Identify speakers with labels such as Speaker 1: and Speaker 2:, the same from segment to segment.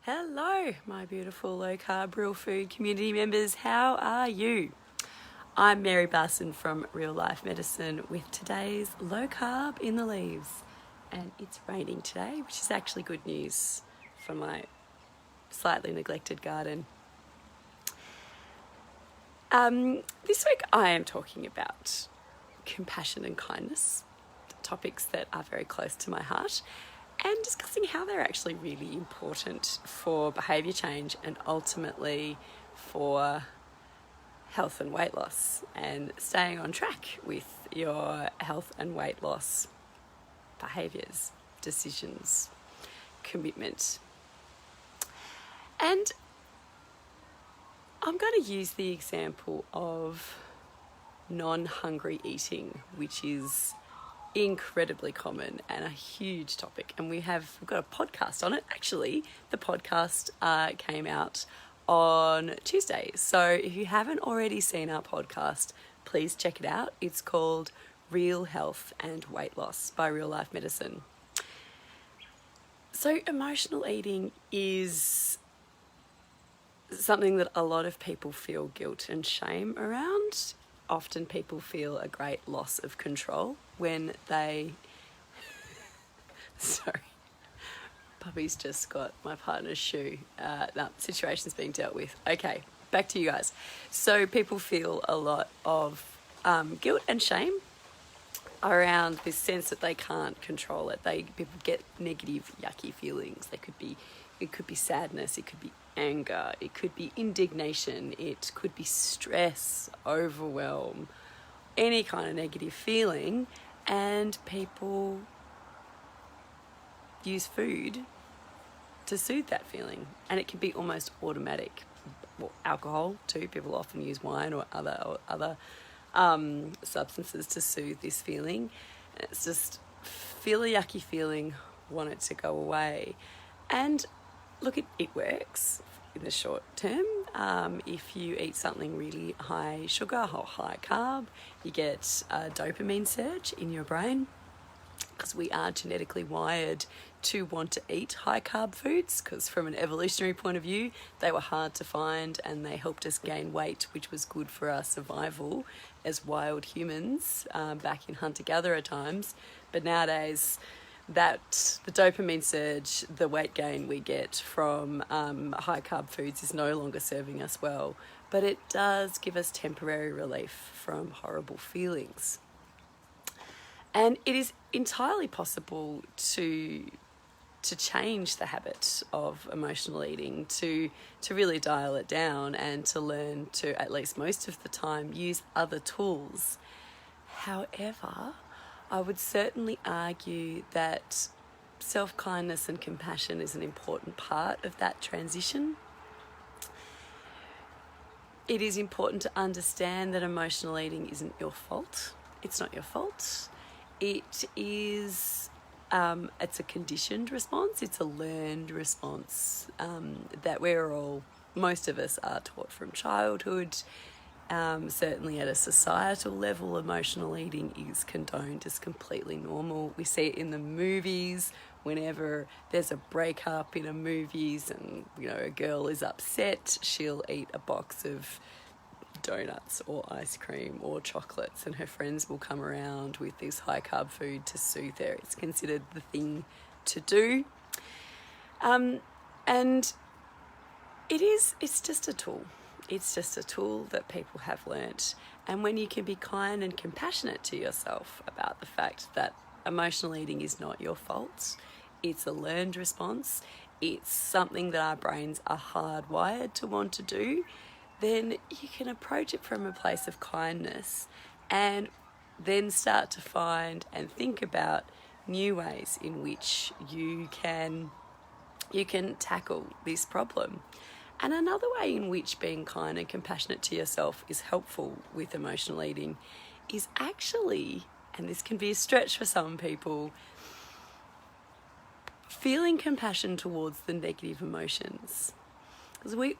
Speaker 1: Hello, my beautiful low carb, real food community members. How are you? I'm Mary Barson from Real Life Medicine with today's low carb in the leaves. And it's raining today, which is actually good news for my slightly neglected garden. This week I am talking about compassion and kindness, topics that are very close to my heart, and discussing how they're actually really important for behaviour change and ultimately for health and weight loss and staying on track with your health and weight loss behaviours, decisions, commitment. And I'm going to use the example of non-hungry eating, which is incredibly common and a huge topic, and we've got a podcast on it. Actually, the podcast came out on Tuesday, so if you haven't already seen our podcast, please check it out. It's called Real Health and Weight Loss by Real Life Medicine. So emotional eating is something that a lot of people feel guilt and shame around. Often people feel a great loss of control when they... Sorry, puppy's just got my partner's shoe. Situation's being dealt with. Okay, back to you guys. So people feel a lot of guilt and shame around this sense that they can't control it. People get negative, yucky feelings. It could be sadness, it could be anger, it could be indignation, it could be stress, overwhelm, any kind of negative feeling, and people use food to soothe that feeling, and it can be almost automatic. Well, alcohol too, people often use wine or other substances to soothe this feeling. It's just feel a yucky feeling, want it to go away. And look, it works in the short term. If you eat something really high sugar or high carb, you get a dopamine surge in your brain, because we are genetically wired to want to eat high carb foods, because from an evolutionary point of view, they were hard to find and they helped us gain weight, which was good for our survival as wild humans back in hunter-gatherer times. But nowadays, the dopamine surge, the weight gain we get from high carb foods is no longer serving us well, but it does give us temporary relief from horrible feelings. And it is entirely possible to change the habit of emotional eating, to really dial it down and to learn to, at least most of the time, use other tools. However, I would certainly argue that self-kindness and compassion is an important part of that transition. It is important to understand that emotional eating isn't your fault. It's not your fault. It is, it's a conditioned response. It's a learned response that most of us are taught from childhood. Certainly at a societal level, emotional eating is condoned as completely normal. We see it in the movies. Whenever there's a breakup in a movies and a girl is upset, she'll eat a box of donuts or ice cream or chocolates, and her friends will come around with this high carb food to soothe her. It's considered the thing to do. And it's just a tool. It's just a tool that people have learnt. And when you can be kind and compassionate to yourself about the fact that emotional eating is not your fault, it's a learned response, it's something that our brains are hardwired to want to do, then you can approach it from a place of kindness and then start to find and think about new ways in which you can tackle this problem. And another way in which being kind and compassionate to yourself is helpful with emotional eating is actually, and this can be a stretch for some people, feeling compassion towards the negative emotions. Because we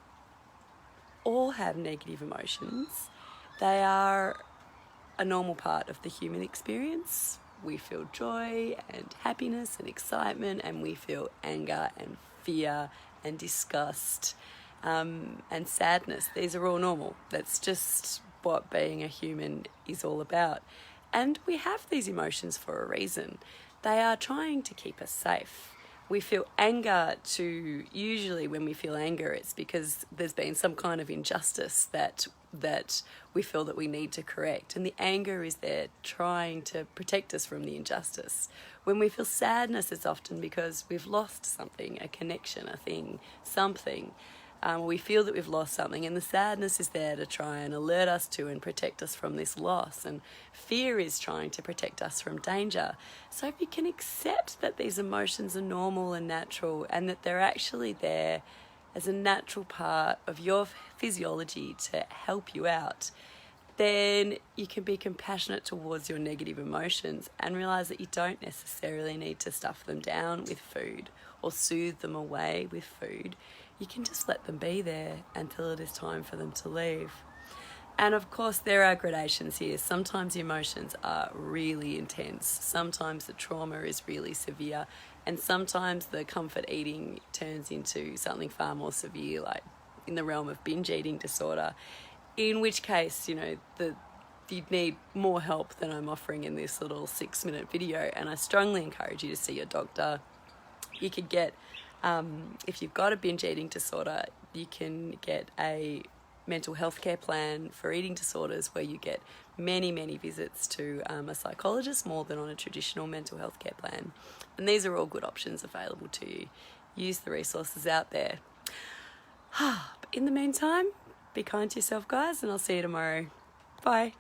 Speaker 1: all have negative emotions. They are a normal part of the human experience. We feel joy and happiness and excitement, and we feel anger and fear and disgust and sadness. These are all normal. That's just what being a human is all about. And we have these emotions for a reason. They are trying to keep us safe. We feel anger usually when we feel anger, it's because there's been some kind of injustice that we feel that we need to correct. And the anger is there trying to protect us from the injustice. When we feel sadness, it's often because we've lost something, a connection, a thing, something. We feel that we've lost something, and the sadness is there to try and alert us to and protect us from this loss. And fear is trying to protect us from danger. So if you can accept that these emotions are normal and natural, and that they're actually there as a natural part of your physiology to help you out, then you can be compassionate towards your negative emotions and realize that you don't necessarily need to stuff them down with food or soothe them away with food. You can just let them be there until it is time for them to leave. And of course, there are gradations here. Sometimes the emotions are really intense. Sometimes the trauma is really severe. And sometimes the comfort eating turns into something far more severe, like in the realm of binge eating disorder. In which case, you'd need more help than I'm offering in this little 6-minute video. And I strongly encourage you to see your doctor. You could get, if you've got a binge eating disorder, you can get a mental health care plan for eating disorders where you get many, many visits to a psychologist, more than on a traditional mental health care plan. And these are all good options available to you. Use the resources out there. In the meantime, be kind to yourself, guys, and I'll see you tomorrow. Bye.